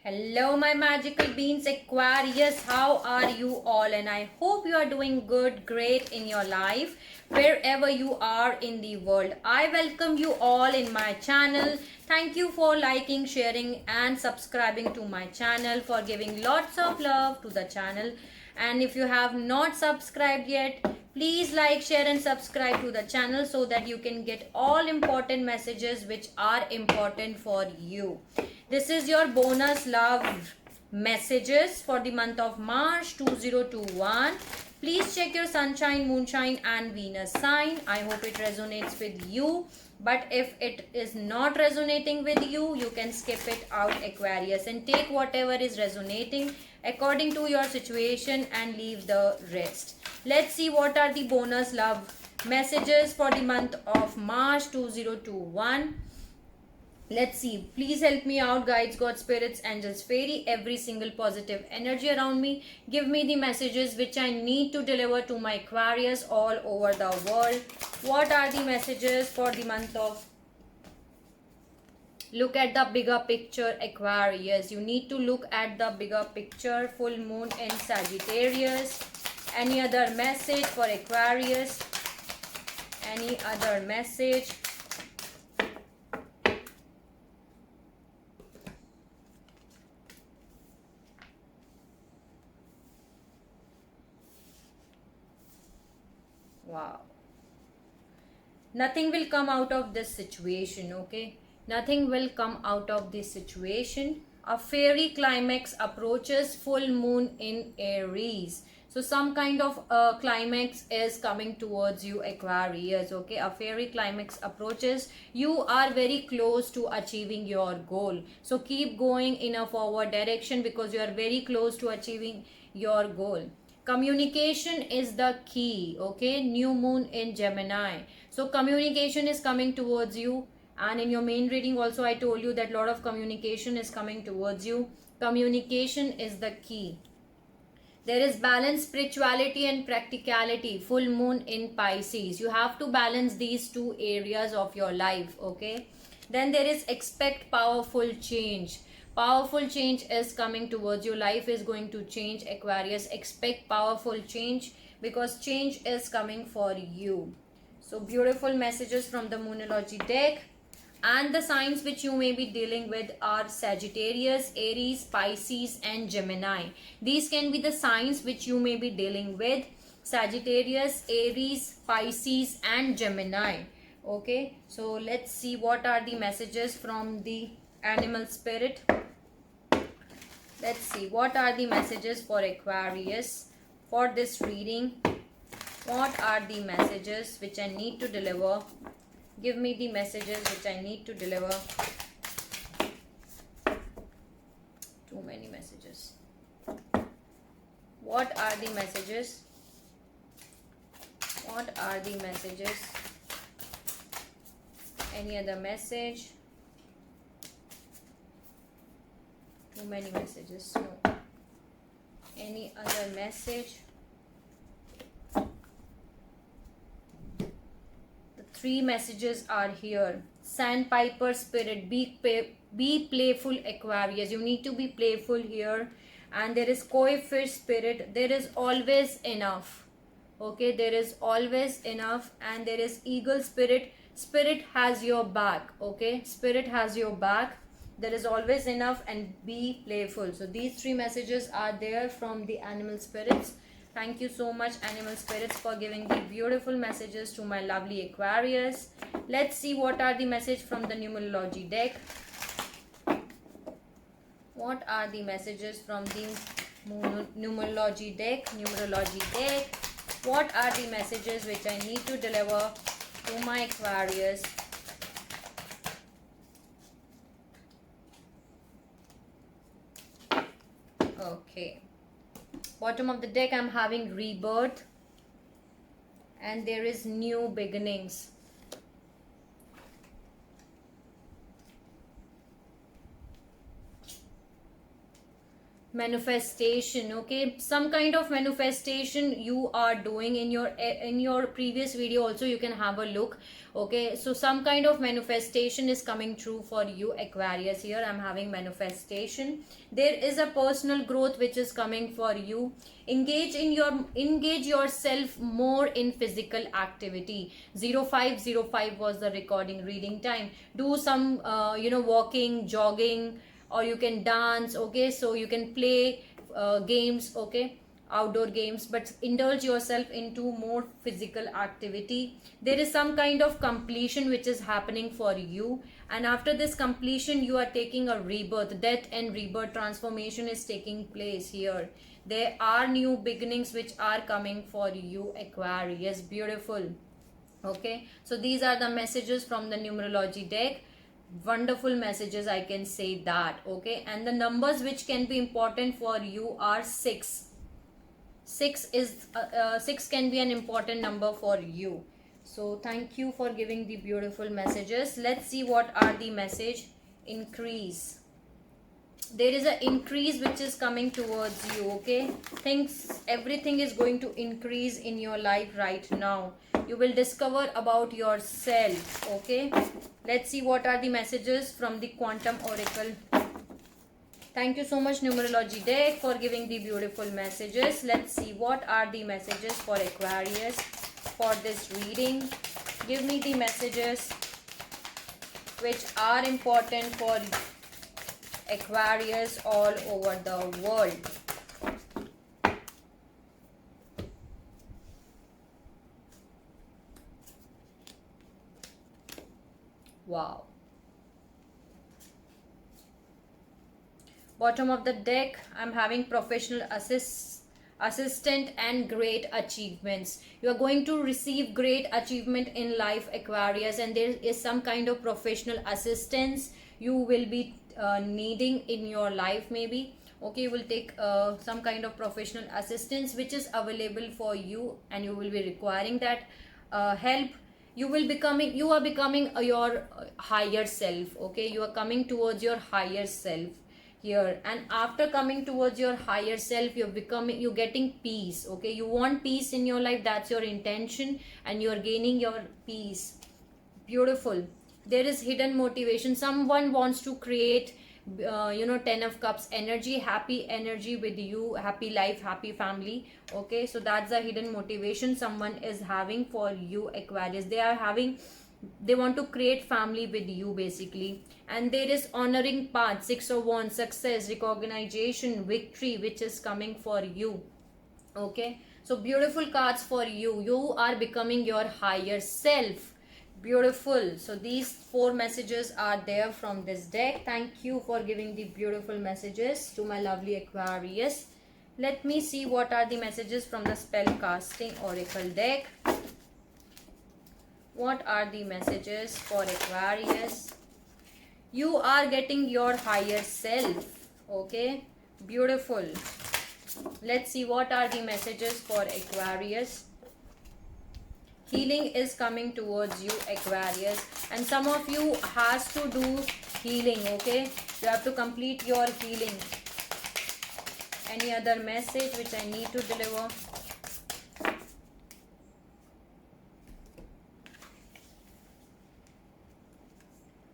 Hello, my magical beings, Aquarius. How are you all? And I hope you are doing good, great in your life, wherever you are in the world. I welcome you all in my channel. Thank you for liking, sharing, and subscribing to my channel, for giving lots of love to the channel. And if you have not subscribed yet, please like, share, and subscribe to the channel so that you can get all important messages which are important for you. This is your bonus love messages for the month of March 2021. Please check your sunshine, moonshine, and Venus sign. I hope it resonates with you. But if it is not resonating with you, you can skip it out, Aquarius, and take whatever is resonating according to your situation and leave the rest. Let's see what are the bonus love messages for the month of March 2021. Let's see. Please help me out, guides, God, spirits, angels, fairy, every single positive energy around me. Give me the messages which I need to deliver to my Aquarius all over the world. What are the messages for the month of? Look at the bigger picture, Aquarius. You need to look at the bigger picture. Full moon in Sagittarius. Any other message for Aquarius? Any other message? Wow. Nothing will come out of this situation, okay? Nothing will come out of this situation. A fairy climax approaches, full moon in Aries. So some kind of climax is coming towards you, Aquarius, okay? A fairy climax approaches. You are very close to achieving your goal. So keep going in a forward direction because you are very close to achieving your goal. Communication is the key, okay? New moon in Gemini. So communication is coming towards you, and in your main reading also I told you that a lot of communication is coming towards you. Communication is the key. There is balance, spirituality and practicality. Full moon in Pisces. You have to balance these two areas of your life, okay? Then there is expect powerful change. Powerful change is coming towards you. Life is going to change, Aquarius. Expect powerful change because change is coming for you. So beautiful messages from the Moonology deck. And the signs which you may be dealing with are Sagittarius, Aries, Pisces and Gemini. These can be the signs which you may be dealing with. Sagittarius, Aries, Pisces and Gemini. Okay, so let's see what are the messages from the animal spirit. Let's see what are the messages for Aquarius for this reading. What are the messages which I need to deliver? Give me the messages which I need to deliver. Too many messages. What are the messages? What are the messages? Any other message? Too many messages. No. Any other message? Three messages are here. Sandpiper spirit, be playful, Aquarius. You need to be playful here. And there is koi fish spirit. There is always enough. Okay, there is always enough. And there is eagle spirit. Spirit has your back. Okay, spirit has your back. There is always enough and be playful. So these three messages are there from the animal spirits. Thank you so much, animal spirits, for giving the beautiful messages to my lovely Aquarius. Let's see what are the messages from the Numerology deck. What are the messages from the Numerology deck? What are the messages which I need to deliver to my Aquarius? Okay. Bottom of the deck, I'm having rebirth and there is new beginnings. Manifestation. Okay, some kind of manifestation you are doing in your previous video also, you can have a look. Okay, so some kind of manifestation is coming true for you, Aquarius. Here I'm having manifestation. There is a personal growth which is coming for you. Engage yourself more in physical activity. 0505 was the recording reading time. Do some walking, jogging, or you can dance. Okay, so you can play games, okay, outdoor games, but indulge yourself into more physical activity. There is some kind of completion which is happening for you, and after this completion you are taking a rebirth. Death and rebirth transformation is taking place here. There are new beginnings which are coming for you, Aquarius. Beautiful. Okay, so these are the messages from the numerology deck. Wonderful messages, I can say that. Okay, and the numbers which can be important for you are 6. 6 can be an important number for you. So thank you for giving the beautiful messages. Let's see what are the message. Increase. There is an increase which is coming towards you. Okay, everything is going to increase in your life right now. You will discover about yourself. Okay, let's see what are the messages from the quantum oracle. Thank you so much, numerology deck, for giving the beautiful messages. Let's see what are the messages for Aquarius for this reading. Give me the messages which are important for Aquarius all over the world. Wow. Bottom of the deck, I'm having professional assistant and great achievements. You are going to receive great achievement in life, Aquarius, and there is some kind of professional assistance you will be needing in your life, maybe. Okay, you will take some kind of professional assistance which is available for you, and you will be requiring that help. You are becoming your higher self. Okay, you are coming towards your higher self here, and after coming towards your higher self, you're getting peace. Okay, you want peace in your life, that's your intention, and you're gaining your peace. Beautiful. There is hidden motivation. Someone wants to create 10 of cups energy, happy energy with you, happy life, happy family. Okay, so that's the hidden motivation someone is having for you, Aquarius. They want to create family with you, basically. And there is honoring path, 6 of wands, success, recognition, victory, which is coming for you. Okay, so beautiful cards for you. You are becoming your higher self. Beautiful. So these 4 messages are there from this deck. Thank you for giving the beautiful messages to my lovely Aquarius. Let me see what are the messages from the spell casting oracle deck. What are the messages for Aquarius? You are getting your higher self. Okay, beautiful. Let's see what are the messages for Aquarius. Healing is coming towards you, Aquarius, and some of you has to do healing. Okay, you have to complete your healing. Any other message which I need to deliver?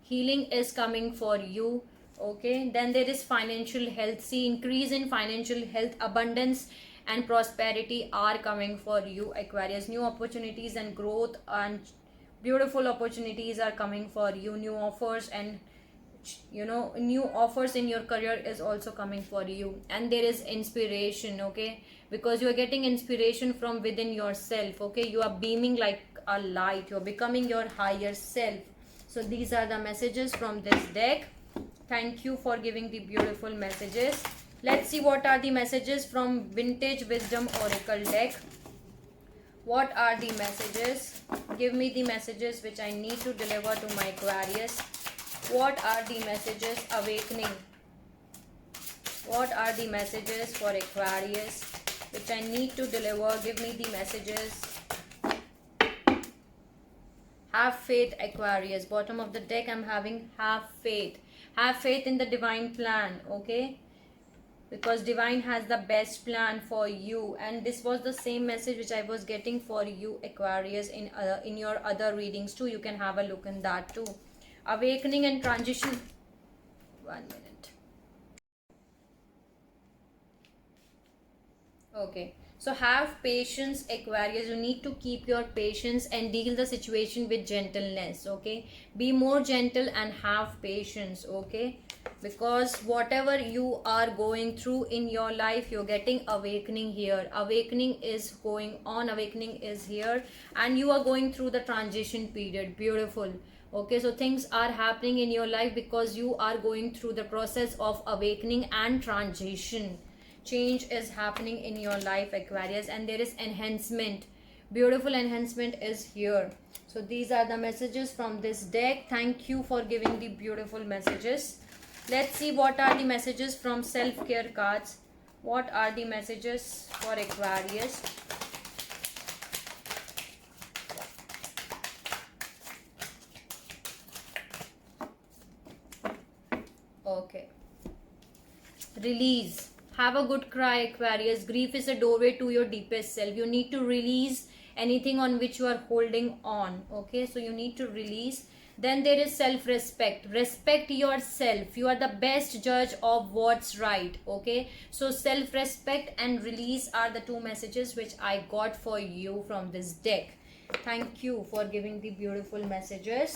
Healing is coming for you. Okay, then there is financial health. See, increase in financial health, abundance and prosperity are coming for you, Aquarius. New opportunities and growth and beautiful opportunities are coming for you. New offers and new offers in your career is also coming for you. And there is inspiration. Okay, because you are getting inspiration from within yourself. Okay, you are beaming like a light. You are becoming your higher self. So these are the messages from this deck. Thank you for giving the beautiful messages. Let's see what are the messages from Vintage Wisdom Oracle deck. What are the messages? Give me the messages which I need to deliver to my Aquarius. What are the messages? Awakening. What are the messages for Aquarius which I need to deliver? Give me the messages. Have faith, Aquarius. Bottom of the deck I'm having have faith. Have faith in the divine plan. Okay, because divine has the best plan for you. And this was the same message which I was getting for you, Aquarius, in your other readings too. You can have a look in that too. Awakening and transition. 1 minute. Okay, so have patience, Aquarius. You need to keep your patience and deal the situation with gentleness. Okay, be more gentle and have patience. Okay, because whatever you are going through in your life, you're getting awakening here. Awakening is going on, awakening is here, and you are going through the transition period. Beautiful. Okay, so things are happening in your life because you are going through the process of awakening and transition. Change is happening in your life, Aquarius, and there is enhancement. Beautiful enhancement is here. So these are the messages from this deck. Thank you for giving the beautiful messages. Let's see what are the messages from self-care cards. What are the messages for Aquarius? Okay. Release. Have a good cry, Aquarius. Grief is a doorway to your deepest self. You need to release anything on which you are holding on. Okay, so you need to release. Then there is self-respect. Respect yourself. You are the best judge of what's right. Okay, so self-respect and release are the two messages which I got for you from this deck. Thank you for giving the beautiful messages.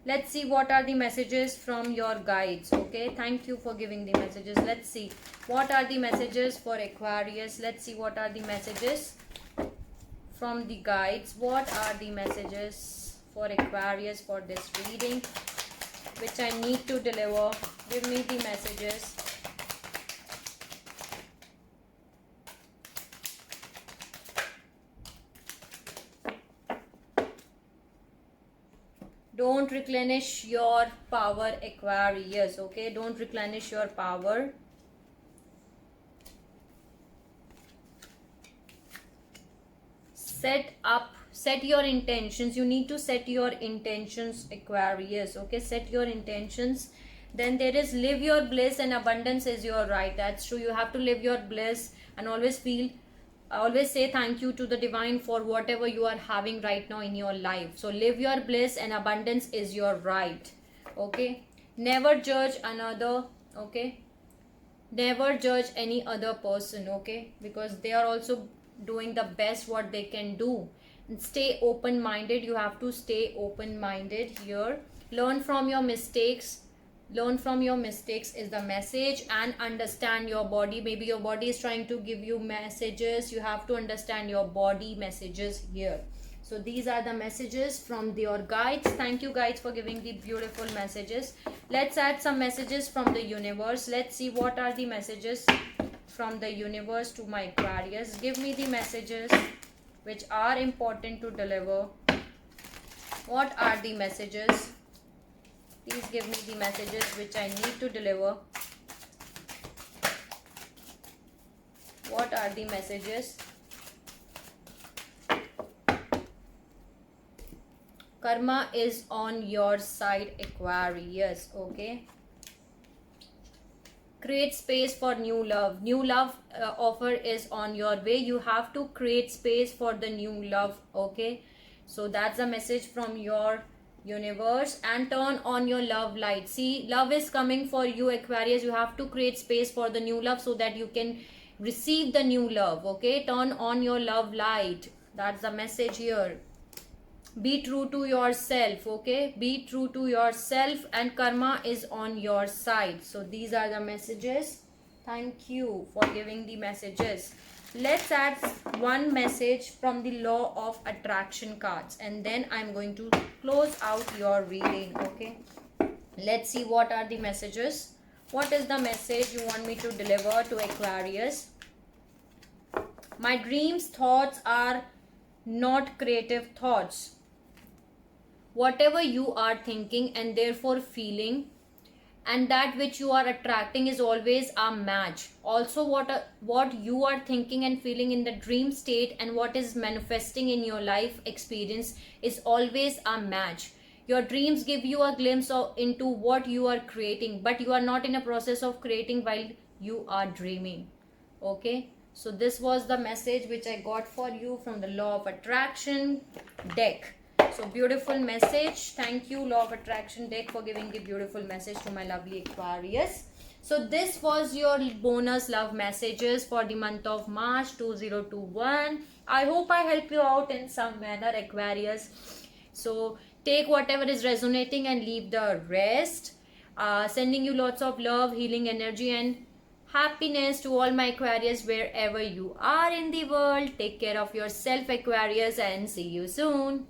Let's see what are the messages from your guides. Okay, thank you for giving the messages. Let's see what are the messages for Aquarius. Let's see what are the messages from the guides. What are the messages for Aquarius for this reading which I need to deliver? Give me the messages. Don't replenish your power, Aquarius. Okay, don't replenish your power. Set your intentions. You need to set your intentions, Aquarius. Okay, set your intentions. Then there is live your bliss and abundance is your right. That's true. You have to live your bliss and always say thank you to the divine for whatever you are having right now in your life. So live your bliss and abundance is your right. Okay, never judge another. Okay, never judge any other person. Okay, because they are also doing the best what they can do. And stay open-minded. You have to stay open-minded here. Learn from your mistakes. Learn from your mistakes is the message, and understand your body. Maybe your body is trying to give you messages. You have to understand your body messages here. So these are the messages from your guides. Thank you guides for giving the beautiful messages. Let's add some messages from the universe. Let's see what are the messages from the universe to my Aquarius. Give me the messages which are important to deliver. What are the messages? Please give me the messages which I need to deliver. What are the messages? Karma is on your side, Aquarius. Okay. Create space for new love. New love offer is on your way. You have to create space for the new love. Okay. So that's the message from your universe. And turn on your love light. See, love is coming for you, Aquarius. You have to create space for the new love so that you can receive the new love. Okay, turn on your love light. That's the message here. Be true to yourself. Okay, be true to yourself, and karma is on your side. So these are the messages. Thank you for giving the messages. Let's add one message from the law of attraction cards, and then I'm going to close out your reading. Okay, let's see what are the messages. What is the message you want me to deliver to Aquarius? My dreams thoughts are not creative thoughts. Whatever you are thinking and therefore feeling, and that which you are attracting is always a match. Also, what you are thinking and feeling in the dream state and what is manifesting in your life experience is always a match. Your dreams give you a glimpse into what you are creating, but you are not in a process of creating while you are dreaming. Okay, so this was the message which I got for you from the Law of Attraction deck. So beautiful message. Thank you, Law of Attraction deck, for giving the beautiful message to my lovely Aquarius. So this was your bonus love messages for the month of March 2021. I hope I help you out in some manner, Aquarius. So take whatever is resonating and leave the rest. Sending you lots of love, healing energy, and happiness to all my Aquarius wherever you are in the world. Take care of yourself, Aquarius, and see you soon.